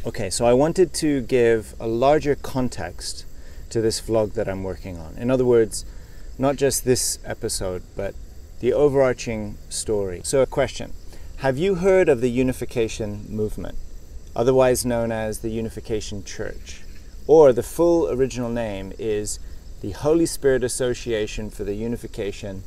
Okay, so I wanted to give a larger context to this vlog that I'm working on. In other words, not just this episode, but the overarching story. So a question: have you heard of the Unification movement, otherwise known as the Unification Church? Or the full original name is the Holy Spirit Association for the Unification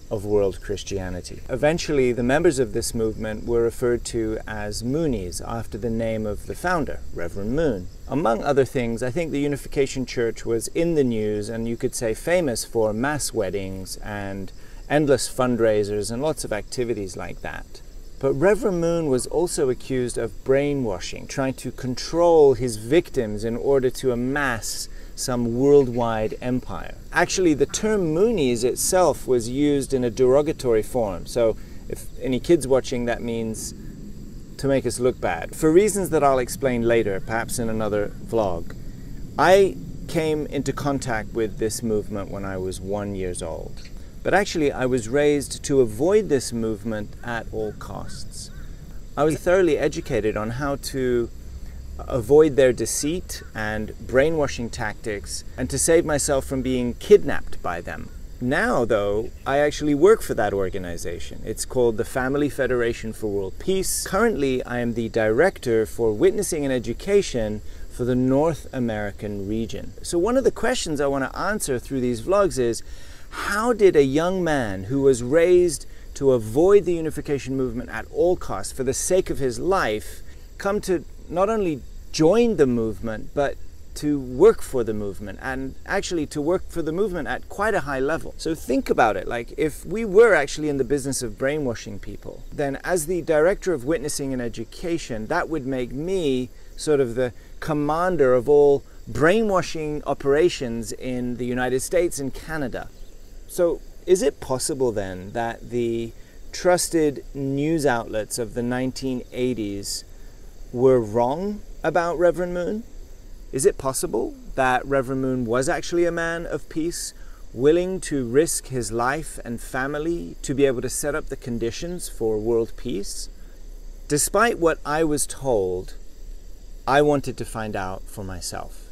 of World Christianity. Eventually, the members of this movement were referred to as Muniz, after the name of the founder, Reverend Moon. Among other things, I think the Unification Church was in the news, and you could say famous for mass weddings and endless fundraisers and lots of activities like that. But Reverend Moon was also accused of brainwashing, trying to control his victims in order to amass some worldwide empire. Actually, the term Muniz itself was used in a derogatory form. So if any kids watching, that means to make us look bad. For reasons that I'll explain later, perhaps in another vlog, I came into contact with this movement when I was 1 year old. But actually, I was raised to avoid this movement at all costs. I was thoroughly educated on how to avoid their deceit and brainwashing tactics, and to save myself from being kidnapped by them. Now, though, I actually work for that organization. It's called the Family Federation for World Peace. Currently, I am the director for witnessing and education for the North American region. So one of the questions I want to answer through these vlogs is, how did a young man who was raised to avoid the unification movement at all costs for the sake of his life come to not only join the movement, but to work for the movement, and actually to work for the movement at quite a high level? So think about it, like if we were actually in the business of brainwashing people, then as the director of witnessing and education, that would make me sort of the commander of all brainwashing operations in the United States and Canada. So is it possible then that the trusted news outlets of the 1980s were wrong about Reverend Moon? Is it possible that Reverend Moon was actually a man of peace, willing to risk his life and family to be able to set up the conditions for world peace? Despite what I was told, I wanted to find out for myself.